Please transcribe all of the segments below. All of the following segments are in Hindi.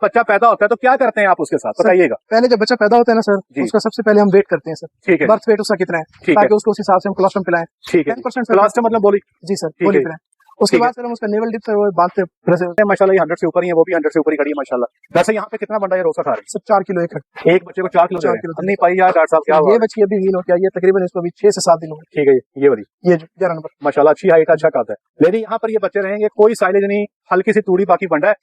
बच्चा पैदा होता है तो क्या करते हैं आप उसके साथ बताइएगा। पहले जब बच्चा पैदा होता है ना सर, उसका सबसे पहले हम वेट करते हैं सर, ठीक है, बर्थ वेट उसका कितना है, ताकि उसको उस हिसाब से हम कोलोस्ट्रम पिलाएं। ठीक है, 10% कोलोस्ट्रम मतलब बोली, जी सर, बोली पिलाएं। उसके बाद सर हम उसका नेवल डिप सर वो बांधते हैं। माशाल्लाह ये 100 से ऊपर ही है, वो भी 100 से ऊपर ही खड़ी है माशाल्लाह। वैसे यहाँ पे कितना बंदा है रोजा खा रही है? सब 4 किलो एक बच्चे को 4 किलो नहीं पाई यार डॉक्टर साहब, क्या ये बच्ची अभी वील हो गया, ये तकरीबन इसको अभी 6 से 7 दिन हो गए। ठीक है, ये वाली ये 11 नंबर माशाल्लाह अच्छी हाइट अच्छा काट है, लेकिन यहाँ पर ये बच्चे रहेंगे, कोई साइलेज नहीं, हल्की सी तूड़ी बाकी बंडा है।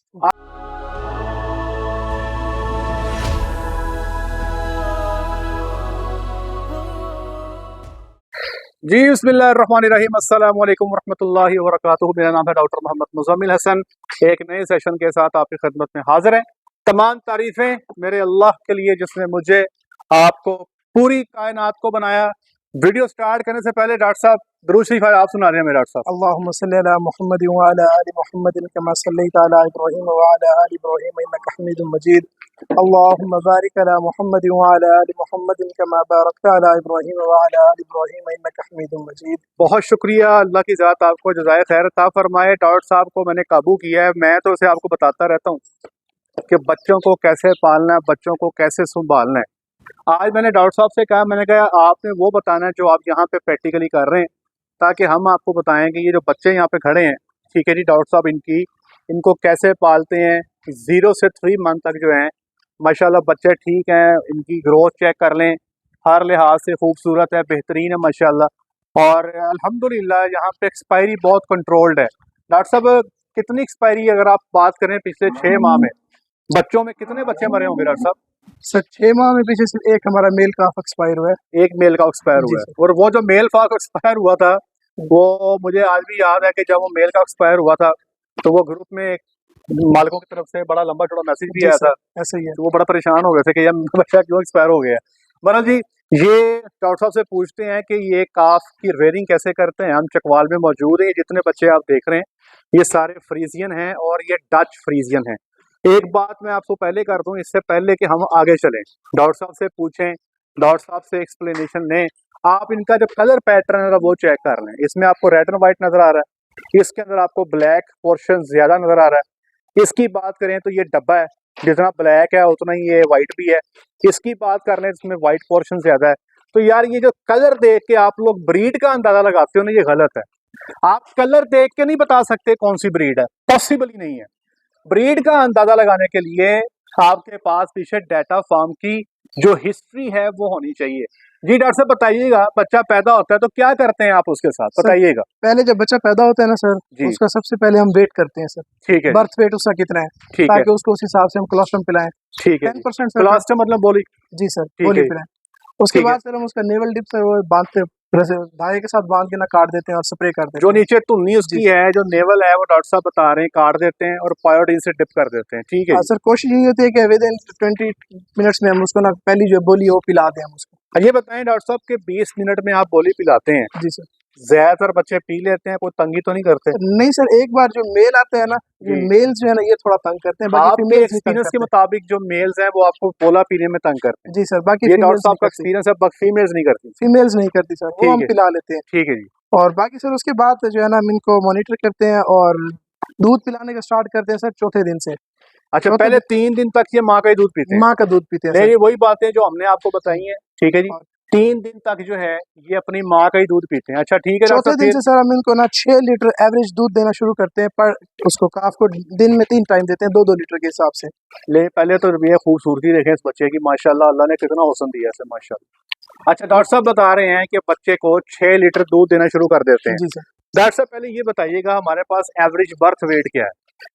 जी बिस्मिल्लाहिर्रहमानिर्रहीम, अस्सलाम वालेकुम रहमतुल्लाहि व बरकातुहू। मेरा नाम है डॉक्टर मोहम्मद मुज़म्मिल हसन। एक नए सेशन के साथ आपकी खिदमत में हाजिर है। तमाम तारीफें मेरे अल्लाह के लिए जिसने मुझे आपको पूरी कायनात को बनाया। वीडियो स्टार्ट करने से पहले डॉक्टर साहब दुरूद शरीफ आप सुना रहे हैं मेरे डॉक्टर साहब। अल्लाहुम्मा सल्ली अला मुहम्मद व अला आलि मुहम्मद कमा सल्लैता अला इब्राहीम व अला आलि इब्राहीम इन्नका हमीदुम मजीद। अल्लाहुम्मा बारिक अला मुहम्मद व अला आलि मुहम्मद कमा बारकता अला इब्राहीम व अला आलि इब्राहीम इन्नका हमीदुम मजीद। बहुत शुक्रिया, अल्लाह की ज़ात आपको जज़ाए खैर अता फरमाए। डॉक्टर साहब को मैंने काबू किया है, मैं तो उसे आपको बताता रहता हूँ कि बच्चों को कैसे पालना है, बच्चों को कैसे संभालना है। आज मैंने डॉक्टर साहब से कहा, मैंने कहा आपने वो बताना है जो आप यहाँ पे प्रैक्टिकली कर रहे हैं, ताकि हम आपको बताएं कि ये जो बच्चे यहाँ पे खड़े हैं, ठीक है जी डॉक्टर साहब, इनको कैसे पालते हैं। 0 से 3 मंथ तक जो हैं माशाल्लाह बच्चे ठीक हैं, इनकी ग्रोथ चेक कर लें, हर लिहाज से खूबसूरत है, बेहतरीन है माशाल्लाह। और अल्हम्दुलिल्लाह यहाँ पे एक्सपायरी बहुत कंट्रोल्ड है। डॉक्टर साहब कितनी एक्सपायरी, अगर आप बात करें पिछले 6 माह में बच्चों में कितने बच्चे मरे होंगे डॉक्टर साहब? सर 6 माह में पीछे सिर्फ एक हमारा मेल काफ एक्सपायर हुआ है, एक मेल का एक्सपायर हुआ है। और वो जो मेल काफ एक्सपायर हुआ था वो मुझे आज भी याद है कि जब वो मेल का एक्सपायर हुआ था तो वो ग्रुप में मालिकों की तरफ से बड़ा लंबा चौड़ा मैसेज भी आया था, ऐसा ही है। तो वो बड़ा परेशान हो गए थे कि यार बच्चा क्यों एक्सपायर हो गया। बहरहाल जी, ये डॉक्टर साहब से पूछते हैं कि ये काफ की रेयरिंग कैसे करते हैं। हम चकवाल में मौजूद हैं, जितने बच्चे आप देख रहे हैं ये सारे फ्रीजियन हैं और ये डच फ्रीजियन हैं। एक बात मैं आपको पहले कर दूं, इससे पहले कि हम आगे चलें, डॉक्टर साहब से पूछें, डॉक्टर साहब से एक्सप्लेनेशन लें, आप इनका जो कलर पैटर्न है वो चेक कर लें। इसमें आपको रेड एंड वाइट नजर आ रहा है, इसके अंदर आपको ब्लैक पोर्शन ज्यादा नजर आ रहा है। इसकी बात करें तो ये डब्बा है, जितना ब्लैक है उतना ही ये वाइट भी है। इसकी बात कर लें इसमें वाइट पोर्शन ज्यादा है। तो यार ये जो कलर देख के आप लोग ब्रीड का अंदाजा लगाते हो ना, ये गलत है। आप कलर देख के नहीं बता सकते कौन सी ब्रीड है, पॉसिबल ही नहीं है। ब्रीड का अंदाजा लगाने के लिए आपके पास पीछे डाटा फार्म की जो हिस्ट्री है वो होनी चाहिए। जी डॉक्टर साहब बताइएगा, बच्चा पैदा होता है तो क्या करते हैं आप उसके साथ बताइएगा। पहले जब बच्चा पैदा होता है ना सर, उसका सबसे पहले हम वेट करते हैं सर, ठीक है, बर्थ वेट उसका कितना है, ठीक ताकि उसको उस हिसाब से हम कोलोस्ट्रम पिलाएं। ठीक है, 10% कोलोस्ट्रम मतलब बोली, जी सर, बोली पिलाएं। उसके बाद सर हम उसका नेवल डिप सर वो बांधते धागे के साथ बांध के ना काट देते हैं और स्प्रे कर देते हैं। जो नीचे धुन्नी उसकी है, जो नेवल है, वो डॉक्टर साहब बता रहे हैं काट देते हैं और पायोडीन से डिप कर देते हैं। ठीक है सर, कोशिश यही होती है कि विद इन 20 मिनट्स में हम उसको ना पहली जो बोली है वो पिला दें हम उसको। ये बताएं डॉक्टर साहब के 20 मिनट में आप बोली पिलाते हैं? जी सर। ज्यादातर बच्चे पी लेते हैं, कोई तंगी तो नहीं करते? नहीं सर, एक बार जो मेल आते हैं ना, ये मेल्स जो है ना ये थोड़ा तंग करते हैं, बाकी फीमेल्स एक्सपीरियंस के मुताबिक जो मेल्स हैं वो आपको पोला पीने में तंग करते हैं। जी सर, बाकी ये डॉक्टर साहब का एक्सपीरियंस है, फीमेल्स नहीं करती। फीमेल्स नहीं करती सर, वो हम पिला लेते हैं। ठीक है जी। और बाकी सर उसके बाद जो है ना हम इनको मॉनिटर करते हैं और दूध पिलाने का स्टार्ट करते हैं सर चौथे दिन से। अच्छा, पहले 3 दिन तक ये माँ का ही दूध पीते हैं? माँ का दूध पीते हैं। ये वही बातें जो हमने आपको बताई हैं, ठीक है जी। 3 दिन तक जो है ये अपनी माँ का ही दूध पीते हैं। अच्छा ठीक है। चौथे दिन से सर हम इनको ना 6 लीटर एवरेज दूध देना शुरू करते हैं, पर उसको काफ को दिन में 3 टाइम देते हैं, 2-2 लीटर के हिसाब से। ले पहले तो ये खूबसूरती देखें इस बच्चे की, माशाल्लाह, अल्लाह ने कितना हुस्न दिया है माशाल्लाह। अच्छा, डॉक्टर साहब बता रहे हैं कि बच्चे को 6 लीटर दूध देना शुरू कर देते हैं। जी सर। डॉक्टर साहब पहले ये बताइएगा, हमारे पास एवरेज बर्थ वेट क्या है?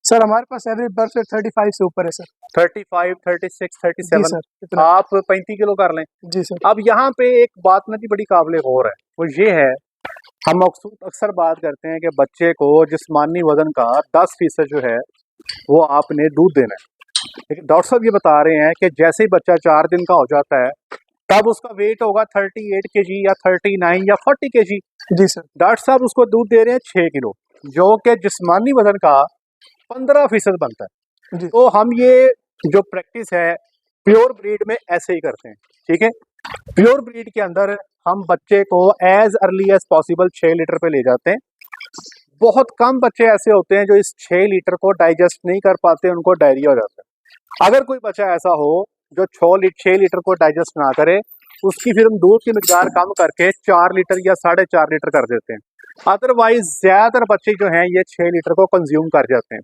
सर हमारे पास एवरेज बर्थ वेट 35 से ऊपर है सर। 35, 36, 37 सर, आप 35 किलो कर लें। जी सर। अब यहाँ पे एक बात ना जी बड़ी काबिल गौर है, वो ये है, हम अक्सर बात करते हैं कि बच्चे को जिस्मानी वजन का 10% जो है वो आपने दूध देना है। लेकिन डॉक्टर साहब ये बता रहे हैं कि जैसे ही बच्चा 4 दिन का हो जाता है तब उसका वेट होगा 38 kg या 39 या 40 kg। जी सर। डॉक्टर साहब उसको दूध दे रहे हैं 6 किलो, जो कि जिस्मानी वजन का 15% बनता है। तो हम ये जो प्रैक्टिस है प्योर ब्रीड में ऐसे ही करते हैं, ठीक है। प्योर ब्रीड के अंदर हम बच्चे को as early as possible 6 litre पे ले जाते हैं। बहुत कम बच्चे ऐसे होते हैं जो इस 6 लीटर को डाइजेस्ट नहीं कर पाते, उनको डायरिया हो जाता है। अगर कोई बच्चा ऐसा हो जो 6 लीटर को डाइजेस्ट ना करे, उसकी फिर हम दूध की मिकदार कम करके 4 लीटर या 4.5 लीटर कर देते हैं। अदरवाइज ज्यादातर बच्चे जो हैं ये 6 लीटर को कंज्यूम कर जाते हैं,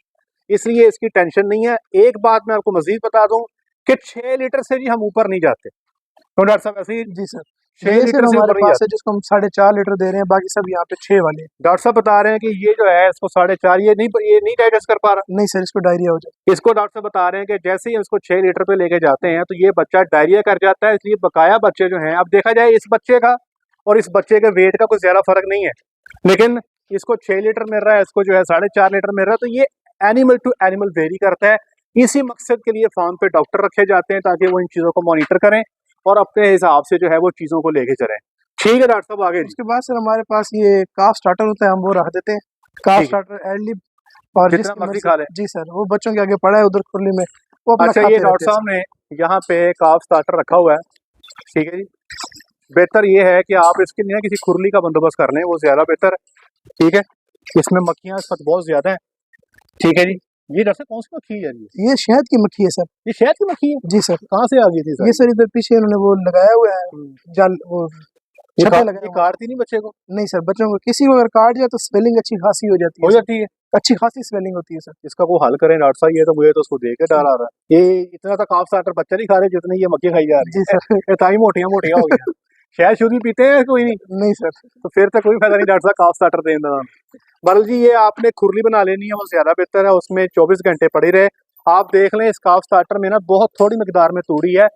इसलिए इसकी टेंशन नहीं है। एक बात मैं आपको मजीद बता दूं कि 6 लीटर से भी हम ऊपर नहीं जाते, तो डॉक्टर साहब ऐसे ही जी सर, 6 ये लीटर सिर्फ से हमारे ऊपर नहीं पास जाते। है जिसको हम 4.5 लीटर दे रहे हैं, बाकी सब यहाँ पे 6 वाले हैं। डॉक्टर साहब बता रहे हैं कि ये जो है इसको 4.5 ये नहीं डाइजेस्ट कर पा रहा। नहीं सर, इसको डायरिया हो जाए। इसको डॉक्टर साहब बता रहे हैं कि जैसे ही इसको 6 लीटर पे लेके जाते हैं तो ये बच्चा डायरिया कर जाता है, इसलिए बकाया बच्चे जो हैं, अब देखा जाए इस बच्चे का और इस बच्चे के वेट का कोई ज्यादा फर्क नहीं है, लेकिन इसको 6 लीटर मिल रहा है, इसको जो है 4.5 लीटर मिल रहा है, तो ये एनिमल टू एनिमल वेरी करता है। इसी मकसद के लिए फार्म पे डॉक्टर रखे जाते हैं ताकि वो इन चीजों को मॉनिटर करें और अपने हिसाब से जो है वो चीजों को लेके चलें। ठीक है डॉक्टर साहब, आगे जी। उसके बाद सर हमारे पास ये काफ स्टार्टर होता है, हम वो रख देते हैं। काफ ठीक है, स्टार्टर एडलिब, और जितना जिसकी मर्जी मर्जी। खा लें। जी सर, वो बच्चों के आगे पड़ा है उधर खुरली में, वो अपना अच्छा, ये खाते डॉक्टर रहते हैं साहब ने यहाँ पे काफ स्टार्टर रखा हुआ है, ठीक है जी। बेहतर ये है कि आप इसके लिए किसी खुरली का बंदोबस्त कर लें, वो ज्यादा बेहतर है। ठीक है, इसमें मक्खियां इस वक्त बहुत ज्यादा हैं। ठीक है जी। ये डॉक्टर साहब कौन सी मक्खी है जी? ये शहद की मक्खी है सर। ये शहद की मक्खी है? जी सर। कहाँ से आ गई थी सर? ये सर इधर पीछे उन्होंने वो लगाया हुआ है, जाल, वो ये छत्ते लगाए हुए हैं। काटती नहीं बच्चे को? नहीं सर, बच्चों को किसी को अगर काट जाए तो स्वेलिंग अच्छी खासी हो जाती है हो सर। जाती है? अच्छी खासी स्वेलिंग होती है सर। इसका कोई हल करें डॉक्टर साहब, ये तो मुझे तो उसको देख के डर आ रहा है। ये इतना तो काफ स्टार्टर बच्चे नहीं खा रहे जितनी ये मक्खी खाई जा रही जी है। सर। ये ताई मोटियां मोटियां हो गई। शहद शुद्ध भी पीते हैं कोई नहीं? नहीं सर। तो फिर तो कोई फायदा नहीं डॉक्टर साहब काफ स्टार्टर देने का। बरल जी, ये आपने खुरली बना लेनी है, वो ज्यादा बेहतर है, उसमें 24 घंटे पड़ी रहे। आप देख लें इस काफ स्टार्टर में ना बहुत थोड़ी मिकदार में तूड़ी है,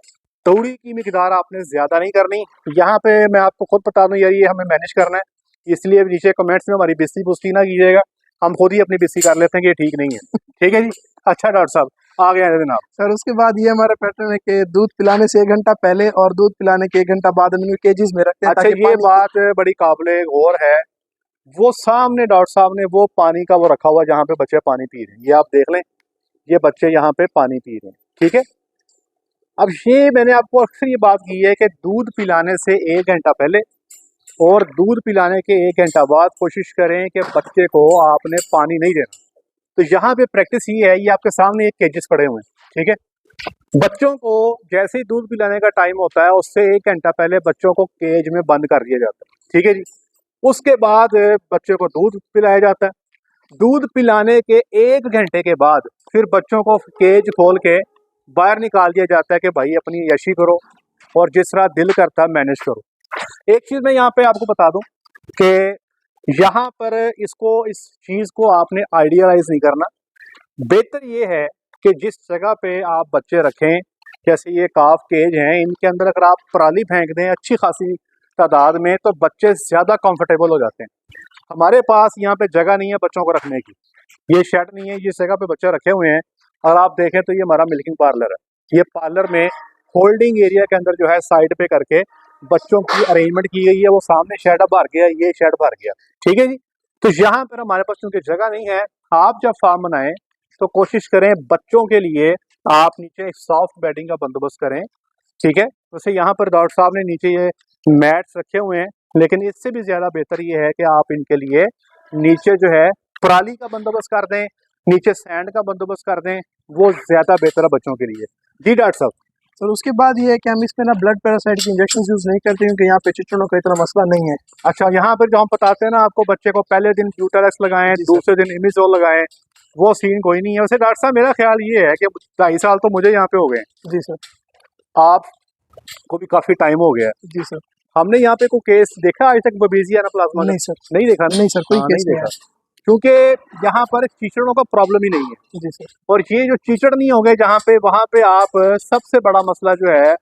तूड़ी की मिकदार आपने ज्यादा नहीं करनी। यहाँ पे मैं आपको खुद बता दूं यार, ये हमें मैनेज करना है, इसलिए नीचे कमेंट्स में हमारी बिस्सी बुस्सी ना कीजिएगा, हम खुद ही अपनी बिस्सी कर लेते हैं कि ये ठीक नहीं है। ठीक है जी। अच्छा डॉक्टर साहब, आ गए हैं जनाब। सर उसके बाद ये हमारा पैटर्न है कि दूध पिलाने से 1 घंटा पहले और दूध पिलाने के 1 घंटा बाद हम इनको केजीज में रखते हैं अच्छा, ताकि ये बात बड़ी काबिले गौर है, वो सामने डॉक्टर साहब ने वो पानी का वो रखा हुआ है जहाँ पे बच्चे पानी पी रहे हैं, ये आप देख लें, ये बच्चे यहाँ पे पानी पी रहे हैं। ठीक है, अब ये मैंने आपको अक्सर ये बात की है कि दूध पिलाने से 1 घंटा पहले और दूध पिलाने के 1 घंटा बाद कोशिश करें कि बच्चे को आपने पानी नहीं देना। तो यहाँ पे प्रैक्टिस ये है, ये आपके सामने एक केजेस पड़े हुए हैं। ठीक है, बच्चों को जैसे ही दूध पिलाने का टाइम होता है उससे 1 घंटा पहले बच्चों को केज में बंद कर दिया जाता है। ठीक है जी। उसके बाद बच्चे को दूध पिलाया जाता है। दूध पिलाने के 1 घंटे के बाद फिर बच्चों को केज खोल के बाहर निकाल दिया जाता है कि भाई अपनी यशी करो और जिस तरह दिल करता है मैनेज करो। एक चीज मैं यहाँ पे आपको बता दूं कि यहाँ पर इस चीज को आपने आइडियलाइज नहीं करना। बेहतर ये है कि जिस जगह पे आप बच्चे रखें, जैसे ये काफ केज हैं, इनके अंदर अगर आप पराली फेंक दें अच्छी खासी तादाद में तो बच्चे ज्यादा कंफर्टेबल हो जाते हैं। हमारे पास यहाँ पे जगह नहीं है बच्चों को रखने की, ये शेड नहीं है, जिस जगह पे बच्चे रखे हुए हैं। और आप देखें तो ये हमारा मिल्किंग पार्लर है, ये पार्लर में होल्डिंग एरिया के अंदर जो है साइड पे करके बच्चों की अरेंजमेंट की गई है। वो सामने शेड भर गया, ये शेड भर गया। ठीक है जी। तो यहाँ पर हमारे पास क्योंकि जगह नहीं है, आप जब फार्म बनाएं तो कोशिश करें बच्चों के लिए आप नीचे एक सॉफ्ट बेडिंग का बंदोबस्त करें। ठीक है, वैसे यहाँ पर डॉक्टर साहब ने नीचे ये मैट्स रखे हुए हैं, लेकिन इससे भी ज्यादा बेहतर ये है कि आप इनके लिए नीचे जो है पराली का बंदोबस्त कर दें, नीचे सैंड का बंदोबस्त कर दें, वो ज्यादा बेहतर है बच्चों के लिए। जी डॉक्टर साहब। सर उसके बाद ये है कि हम इसमें ना ब्लड पैरासाइट के इंजेक्शन यूज नहीं करते क्योंकि यहाँ पे चिचड़ों का इतना मसला नहीं है। अच्छा, यहाँ पर जो हम बताते हैं ना आपको, बच्चे को पहले दिन क्यूटेक्स लगाएं, दूसरे दिन इमिजोल लगाएं, वो सीन कोई नहीं है। वैसे डॉक्टर साहब मेरा ख्याल ये है कि 2.5 साल तो मुझे यहाँ पे हो गए। जी सर। आप को भी काफी टाइम हो गया। जी सर। हमने यहाँ पे कोई केस देखा आज तक बबेजिया एनाप्लाज्मा का? नहीं सर। नहीं देखा। नहीं सर, कोई हाँ, केस नहीं नहीं देखा, क्योंकि यहाँ पर चीचड़ों का प्रॉब्लम ही नहीं है। जी सर। और ये जो चीचड़ नहीं होंगे जहाँ पे, वहाँ पे आप सबसे बड़ा मसला जो है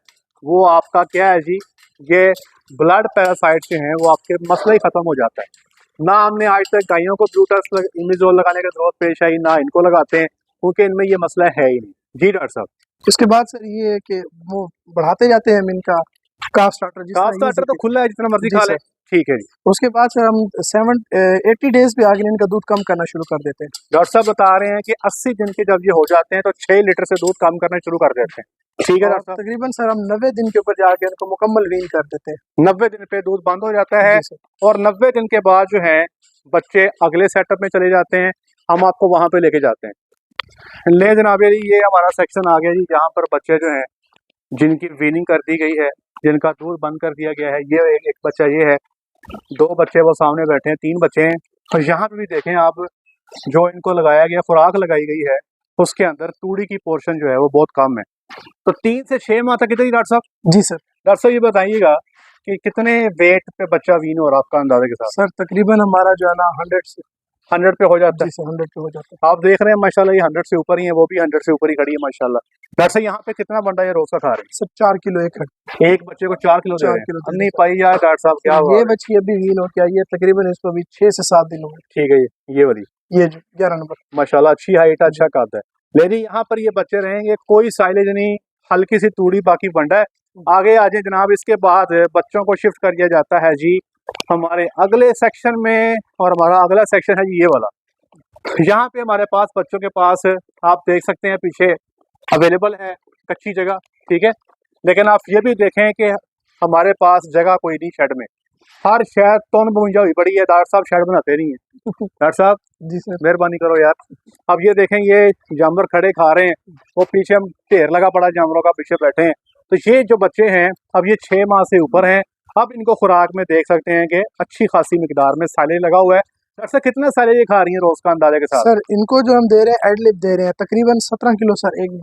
वो आपका क्या है जी, ये ब्लड पैरासाइट जो हैं वो आपके मसला ही खत्म हो जाता है। ना हमने आज तक गायों को ब्यूटस इमिजोल लगाने का जरूरत पेश आई, ना इनको लगाते हैं, क्योंकि इनमें ये मसला है ही नहीं। जी डॉक्टर साहब। उसके बाद सर ये है कि वो बढ़ाते जाते हैं हम इनका काफ स्टार्टर, काफ स्टार्टर तो खुला है, जितना मर्जी जी खा ले। सर। ठीक है जी। उसके बाद सर हम 80 डेज पे आगे इनका दूध कम करना शुरू कर देते हैं। डॉक्टर साहब बता रहे हैं कि 80 दिन के जब ये हो जाते हैं तो 6 लीटर से दूध कम करना शुरू कर देते हैं। ठीक है और डॉक्टर साहब। तकरीबन सर हम 90 दिन के ऊपर जाके इनको मुकम्मल वीन कर देते हैं। 90 दिन पे दूध बंद हो जाता है, जी सर। और 90 दिन के बाद जो है बच्चे अगले सेटअप में चले जाते हैं, हम आपको वहां पे लेके जाते हैं। ले जनाब जी, ये हमारा सेक्शन आ गया जी, जहाँ पर बच्चे जो हैं जिनकी वीनिंग कर दी गई है, जिनका दूध बंद कर दिया गया है। ये एक बच्चा ये है, दो बच्चे वो सामने बैठे हैं, तीन बच्चे हैं। और यहाँ पे भी देखें आप, जो इनको लगाया गया, खुराक लगाई गई है, उसके अंदर तूड़ी की पोर्शन जो है वो बहुत कम है। तो 3 से 6 माह तक कितनी डॉक्टर साहब? जी सर। डॉक्टर साहब ये बताइएगा कि कितने वेट पे बच्चा वीन हो रहा है आपका अंदाजे के साथ? सर तकरीबन हमारा जो है ना 100 पे हो जाता है। जी सर 100 पे हो जाता है। आप देख रहे हैं माशाल्लाह, ये 100 से ऊपर ही है, वो भी 100 से ऊपर ही खड़ी है माशाल्लाह। डॉक्टर साहब यहाँ पे कितना बंदा ये रोज का खा रही सर 4 किलो एक हट, है? एक बच्चे को 4 किलो दे 4 रहे किलो हैं। नहीं पाई यार डॉक्टर साहब, क्या हुआ? ये बच्ची अभी वीन हो के आई है, तकरीबन इसको अभी 6 से 7 दिन हुए। ठीक है, ये वाली ये जो 11 नंबर माशाल्लाह अच्छी हाइट, अच्छा कद है। लेकिन यहाँ पर ये बच्चे रहेंगे, कोई साइलेज नहीं, हल्की सी तूड़ी बाकी बंडा है। आगे आ जाए जनाब, इसके बाद बच्चों को शिफ्ट कर दिया जाता है जी हमारे अगले सेक्शन में, और हमारा अगला सेक्शन है जी ये वाला। यहाँ पे हमारे पास बच्चों के पास आप देख सकते हैं पीछे अवेलेबल है कच्ची जगह, ठीक है। लेकिन आप ये भी देखें कि हमारे पास जगह कोई नहीं शेड में, हर शेड तोन बुंजा हुई पड़ी है। डॉक्टर साहब शेड बनाते नहीं है। डॉक्टर साहब जी सर। मेहरबानी करो यार। अब ये देखें, ये जानवर खड़े खा रहे हैं, वो पीछे ढेर लगा पड़ा जानवरों का, पीछे बैठे हैं। तो ये जो बच्चे हैं अब ये 6 माह से ऊपर हैं। अब इनको खुराक में देख सकते हैं कि अच्छी खासी मिकदार में साइलेज लगा हुआ है। सर कितना साइलेज खा रही है रोज का अंदाजे के साथ? सर इनको जो हम दे रहे हैं एडलिप दे रहे हैं, तकरीबन 17 किलो सर एक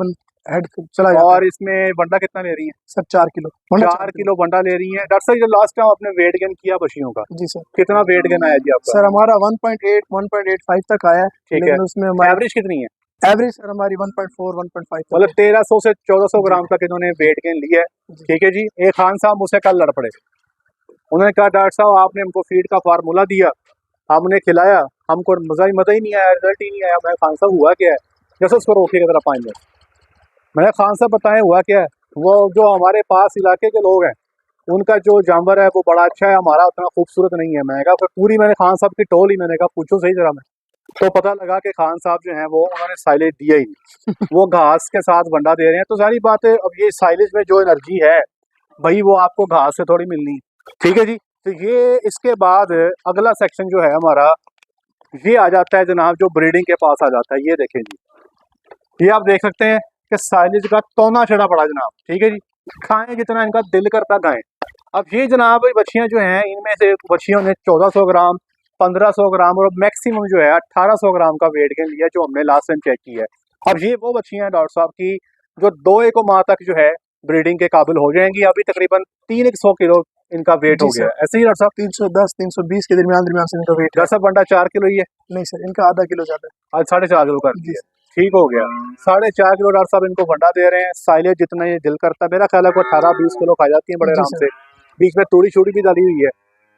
हेड चला जाता और इसमें बंडा कितना ले रही है? सर 4 किलो 4 किलो बंडा ले रही है। डॉक्टर साहब जो लास्ट टाइम आपने वेट गेन किया बछियों का, जी सर। कितना वेट गेन आया जी आपका? सर हमारा 1.8 1.85 तक आया है। ठीक है, लेकिन उसमें हमारी एवरेज कितनी है? एवरेज सर हमारी 1.4 1.5 तक मतलब 1300 से 1400 ग्राम तक इन्होंने वेट गेन लिया है। जी। ठीक है जी। एक खान साहब मुझसे कल लड़ पड़े, उन्होंने कहा डॉक्टर साहब आपने हमको फीड का फार्मूला दिया, हमने खिलाया, हमको मजा ही नहीं आया, रिजल्ट ही नहीं आया। मैं खान साहब हुआ क्या है? जैसे उसको रोकिएगा जरा 5 मिनट। मैंने खान साहब बताएं हुआ क्या है? वो जो हमारे पास इलाके के लोग हैं उनका जो जानवर है वो बड़ा अच्छा है, हमारा उतना खूबसूरत नहीं है। मैंने कहा फिर पूरी, मैंने खान साहब की टोल ही, मैंने कहा पूछो सही जरा। मैं तो पता लगा कि खान साहब जो हैं वो उन्होंने साइलेज दिया ही नहीं, वो घास के साथ बंडा दे रहे हैं। तो सारी बात है, अब ये साइलेज में जो एनर्जी है भाई वो आपको घास से थोड़ी मिलनी है। ठीक है जी। तो ये इसके बाद अगला सेक्शन जो है हमारा, ये आ जाता है जनाब जो ब्रीडिंग के पास आ जाता है। ये देखें जी, ये आप देख सकते हैं कि साइलेज का तौना चढ़ा पड़ा जनाब। ठीक है जी, खाएं जितना इनका दिल करता खाएं। अब ये जनाब बछियाँ जो हैं, इनमें से बछियों ने 1400 ग्राम 1500 ग्राम और मैक्सिमम जो है 1800 ग्राम का वेट गेन लिया, जो हमने लास्ट टाइम चेक किया है। अब ये वो बछियाँ हैं डॉक्टर साहब की जो 2-1 माह तक जो है ब्रीडिंग के काबिल हो जाएंगी। अभी तकरीबन 300 किलो इनका वेट हो गया है। ऐसे ही डॉक्टर साहब 310 320 के दरमियान से इनका वेट है। डॉक्टर साहब बंडा 4 किलो ही है? नहीं सर इनका आधा किलो ज्यादा है। आज 4.5 किलो कर दिया, ठीक हो गया। 4.5 किलो डॉक्टर साहब इनको भंडा दे रहे हैं। साइलेज जितना ये दिल करता है, मेरा ख्याल है को 18-20 किलो खा जाती है बड़े आराम से। बीच में तूड़ी छूड़ी भी डाली हुई है।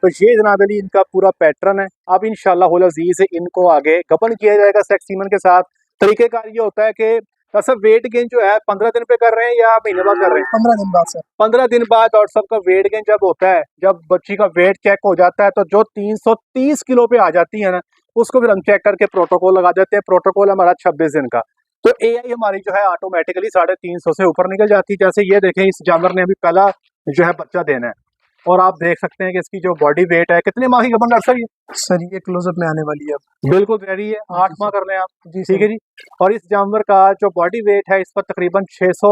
तो ये जनाब अली इनका पूरा पैटर्न है। अब इंशाअल्लाह अज़ीज़ इनको आगे गबन किया जाएगा सेक्स सीमन के साथ। तरीकेकार ये होता है कि सब वेट गेन जो है 15 दिन पे कर रहे हैं या महीने बाद कर रहे हैं? 15 दिन बाद सर। 15 दिन बाद डॉक्टर साहब का वेट गेन जब होता है, जब बच्ची का वेट चेक हो जाता है, तो जो 330 किलो पे आ जाती है ना, उसको फिर हम चेक करके प्रोटोकॉल लगा देते हैं। प्रोटोकॉल हमारा 26 दिन का। तो एआई हमारी जो है ऑटोमेटिकली 350 से ऊपर निकल जाती है। जैसे ये देखें, इस जानवर ने अभी पहला जो है बच्चा देना है, और आप देख सकते हैं कि इसकी जो बॉडी वेट है, कितने माह की गबन डॉक्टर साहब? सर ये क्लोजअप में आने वाली है अब। बिल्कुल रेडी है, 8 माह कर लें आप। जी ठीक है जी। और इस जानवर का जो बॉडी वेट है इस पर तकरीबन 600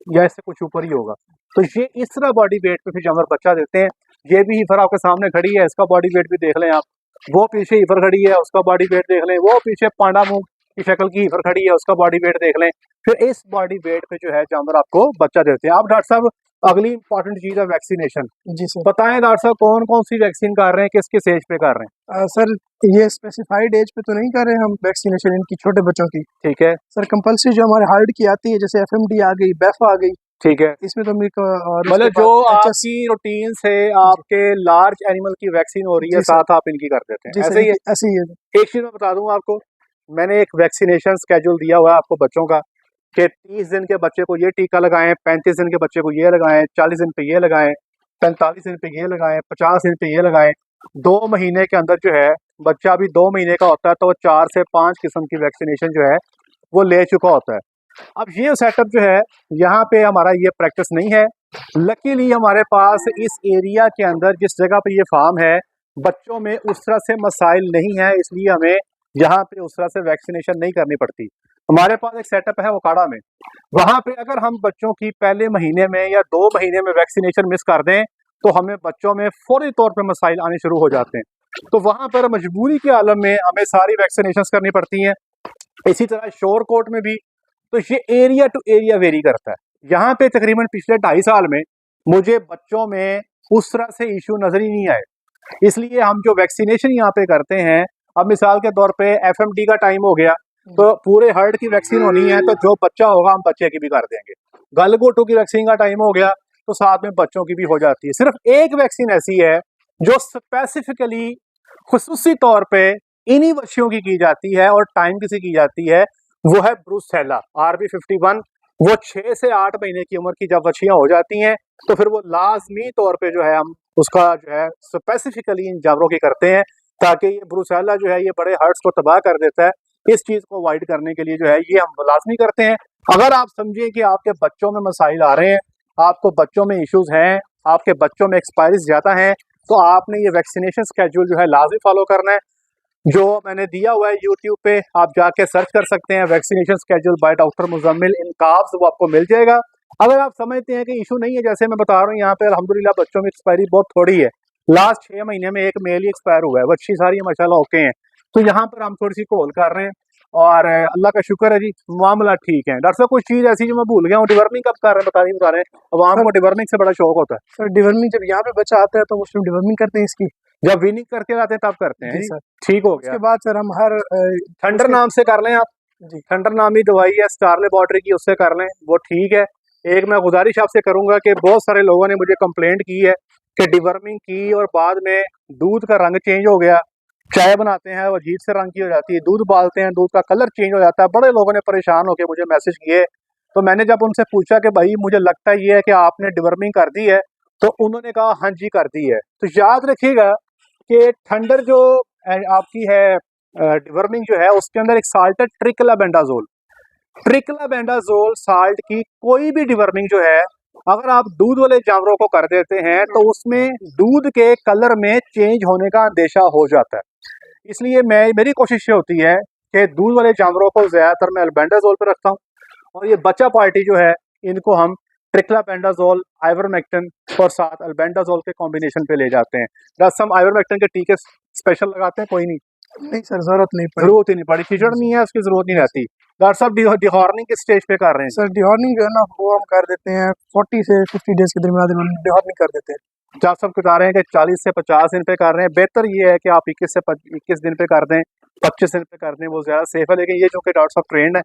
या इससे कुछ ऊपर ही होगा। तो ये इस तरह बॉडी वेट पे फिर जानवर बच्चा देते हैं। ये भी हीफर आपके सामने खड़ी है, इसका बॉडी वेट भी देख लें आप। वो पीछे हीफर खड़ी है, उसका बॉडी वेट देख लें। वो पीछे पांडा मुंह की शक्ल की हीफर खड़ी है, उसका बॉडी वेट देख लें। फिर इस बॉडी वेट पे जो है जानवर आपको बच्चा देते हैं। आप डॉक्टर साहब अगली इंपॉर्टेंट चीज है वैक्सीनेशन। जी सर। बताएं डॉक्टर साहब कौन कौन सी वैक्सीन कर रहे हैं, किस किस एज पे कर रहे हैं? सर ये स्पेसिफाइड एज पे तो नहीं कर रहे हम वैक्सीनेशन इनकी, छोटे बच्चों की। ठीक है सर कंपल्सरी जो हमारे हार्ड की आती है, जैसे एफएमडी आ गई, बेफ आ गई, ठीक है। इसमें तो मतलब जो आपकी रूटीन से आपके लार्ज एनिमल की वैक्सीन हो रही है, साथ आप इनकी कर देते हैं। ऐसे ही है? ऐसे ही है। एक चीज मैं बता दूं आपको, मैंने एक वैक्सीनेशन स्केड्यूल दिया हुआ है आपको बच्चों का कि 30 दिन के बच्चे को ये टीका लगाएं, 35 दिन के बच्चे को ये लगाएं, 40 दिन पे ये लगाएं, 45 दिन पे ये लगाएं, 50 दिन पे ये लगाएं। 2 महीने के अंदर जो है बच्चा अभी 2 महीने का होता है तो 4 से 5 किस्म की वैक्सीनेशन जो है वो ले चुका होता है। अब ये सेटअप जो है यहाँ पे हमारा ये प्रैक्टिस नहीं है। लकीली हमारे पास इस एरिया के अंदर जिस जगह पे ये फार्म है, बच्चों में उस तरह से मसाइल नहीं है, इसलिए हमें यहाँ पे उस तरह से वैक्सीनेशन नहीं करनी पड़ती। हमारे पास एक सेटअप है ओकाड़ा में, वहां पे अगर हम बच्चों की पहले महीने में या 2 महीने में वैक्सीनेशन मिस कर दें तो हमें बच्चों में फौरी तौर पे मसाइल आने शुरू हो जाते हैं। तो वहां पर मजबूरी के आलम में हमें सारी वैक्सीनेशन करनी पड़ती हैं। इसी तरह शोर कोट में भी, तो ये एरिया टू एरिया वेरी करता है। यहाँ पे तकरीबन पिछले 2.5 साल में मुझे बच्चों में उस तरह से इशू नजर ही नहीं आए, इसलिए हम जो वैक्सीनेशन यहाँ पे करते हैं, अब मिसाल के तौर पे FMD का टाइम हो गया तो पूरे हर्ड की वैक्सीन होनी है, तो जो बच्चा होगा हम बच्चे की भी कर देंगे। गलगोटू की वैक्सीन का टाइम हो गया तो साथ में बच्चों की भी हो जाती है। सिर्फ एक वैक्सीन ऐसी है जो स्पेसिफिकली खुसूसी तौर पे इन्हीं बच्चियों की जाती है और टाइम किसी की जाती है, वो है ब्रूसेला RB51। वो 6 से 8 महीने की उम्र की जब बच्चियां हो जाती हैं तो फिर वो लाजमी तौर पे जो है हम उसका जो है स्पेसिफिकली इन जानवरों की करते हैं, ताकि ये ब्रूसेला जो है ये बड़े हर्ट्स को तबाह कर देता है। इस चीज को अवॉइड करने के लिए जो है ये हम लाजमी करते हैं। अगर आप समझें कि आपके बच्चों में मसाइल आ रहे हैं, आपको बच्चों में इश्यूज हैं, आपके बच्चों में एक्सपायरीज ज्यादा हैं, तो आपने ये वैक्सीनेशन स्केड्यूल जो है लाजमी फॉलो करना है, जो मैंने दिया हुआ है यूट्यूब पे। आप जाके सर्च कर सकते हैं vaccination schedule by doctor Muzammil in carbs, वो आपको मिल जाएगा। अगर आप समझते हैं कि इशू नहीं है, जैसे मैं बता रहा हूँ यहाँ पे अल्हम्दुलिल्लाह बच्चों में एक्सपायरी बहुत थोड़ी है, लास्ट 6 महीने में एक मेल ही एक्सपायर हुआ है, बच्ची सारी माशाल्लाह ओके हैं, तो यहाँ पर हम थोड़ी सी कोल कर रहे हैं और अल्लाह का शुक्र है जी, मामला ठीक है। डॉक्टर साहब कुछ चीज ऐसी जो मैं भूल गया हूँ, डिवर्मिंग कब कर रहे हैं बता रहे हैं, अवाम को डिवर्मिंग से बड़ा शौक होता है। सर डिवर्मिंग जब यहाँ पे बच्चा आता है तो उसमें डिवर्मिंग करते हैं इसकी, जब विनिंग करके लाते हैं तब करते हैं जी जी। सर। ठीक हो गया। उसके बाद सर हम हर थंडर नाम से कर लें आप, जी थंडर नामी दवाई है स्टार लेबोरेटरी की, उससे कर लें, वो ठीक है। एक मैं गुजारिश आपसे करूंगा कि बहुत सारे लोगों ने मुझे कंप्लेंट की है कि डिवर्मिंग की और बाद में दूध का रंग चेंज हो गया, चाय बनाते हैं वो अजीब से रंग की हो जाती है, दूध उबालते हैं दूध का कलर चेंज हो जाता है। बड़े लोगों ने परेशान होकर मुझे मैसेज किए, तो मैंने जब उनसे पूछा कि भाई मुझे लगता ये है कि आपने डिवर्मिंग कर दी है, तो उन्होंने कहा हाँ जी कर दी है। तो याद रखिएगा कि थंडर जो आपकी है डिवर्मिंग जो है उसके अंदर एक साल्ट है ट्रिक्लाबेंडाजोल। ट्रिक्लाबेंडाजोल साल्ट की कोई भी डिवर्मिंग जो है अगर आप दूध वाले जानवरों को कर देते हैं तो उसमें दूध के कलर में चेंज होने का अंदेशा हो जाता है। इसलिए मेरी कोशिश ये होती है कि दूध वाले जानवरों को ज्यादातर मैं अल्बेंडाजोल पे रखता हूँ, और ये बच्चा पार्टी जो है इनको हम ट्रिक्लाबेंडाजोल, आइवरमेक्टिन और साथ अल्बेंडाजोल के कॉम्बिनेशन पे ले जाते हैं। बस हम आइवरमेक्टिन के टीके स्पेशल लगाते हैं, कोई नहीं, नहीं सर जरूरत नहीं पड़ी। जरूरत ही नहीं पड़ी, खिचड़ नहीं है उसकी जरूरत नहीं रहती। डॉक्टर साहब डिहॉर्निंग के स्टेज पे कर रहे हैं सर डिहॉर्निंग जो है ना वो हम कर देते हैं 40 से 50 डेज के दरमियान डिहॉर्निंग कर देते हैं। डॉक्टर साहब बता रहे हैं कि 40 से 50 दिन पे कर रहे हैं, बेहतर ये है कि आप 21 दिन पे कर दें, 25 दिन पे कर दें, वो ज्यादा सेफ है। लेकिन ये जो कि डॉक्टर साहब ट्रेंड है,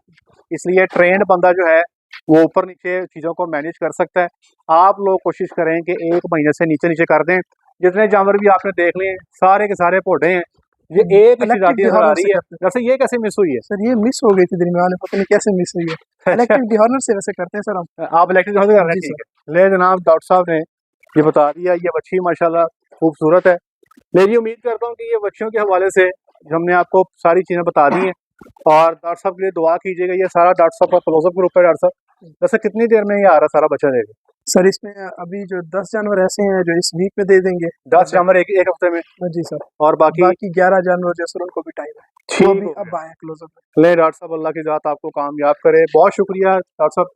इसलिए ट्रेंड बंदा जो है वो ऊपर नीचे चीजों को मैनेज कर सकता है। आप लोग कोशिश करें कि 1 महीने से नीचे नीचे कर दें। जितने जानवर भी आपने देख लिए सारे के सारे पोटे हैं, ये एक ही जाति नजर आ रही है। जैसे ये कैसे मिस हुई है सर? ये मिस हो गई थी दरमियान में, पता नहीं कैसे मिस हुई है। इलेक्ट्रिक डिहॉर्नर से वैसे करते हैं सर हम। आप इलेक्ट्रिक कर रहे हैं, ठीक है। ले जनाब डॉक्टर साहब ने ये बता दिया, ये बच्ची माशाल्लाह खूबसूरत है। मेरी उम्मीद करता हूँ कि ये बच्चियों के हवाले से हमने आपको सारी चीज़ें बता दी हैं, और डॉक्टर साहब के लिए दुआ कीजिएगा। ये सारा डॉक्टर साहब का क्लोजअप ग्रुप है। डॉक्टर साहब वैसे कितनी देर में ये आ रहा सारा बच्चा देगा? सर इसमें अभी जो 10 जानवर ऐसे हैं जो इस वीक में दे देंगे, 10 जानवर एक हफ्ते में? जी सर। और बाकी 11 जानवर जो सर उनको भी टाइम है, ठीक वो भी हो अब आए क्लोजअप में। ले डॉक्टर साहब, अल्लाह की जात आपको कामयाब करे। बहुत शुक्रिया डॉक्टर साहब,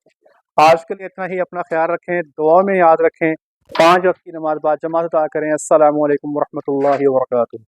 आज के लिए इतना ही। अपना ख्याल रखें, दुआ में याद रखें, 5 वक्त की नमाज बाद जमात अता करें। अस्सलामु अलैकुम वरहमतुल्लाहि वबरकातुहू।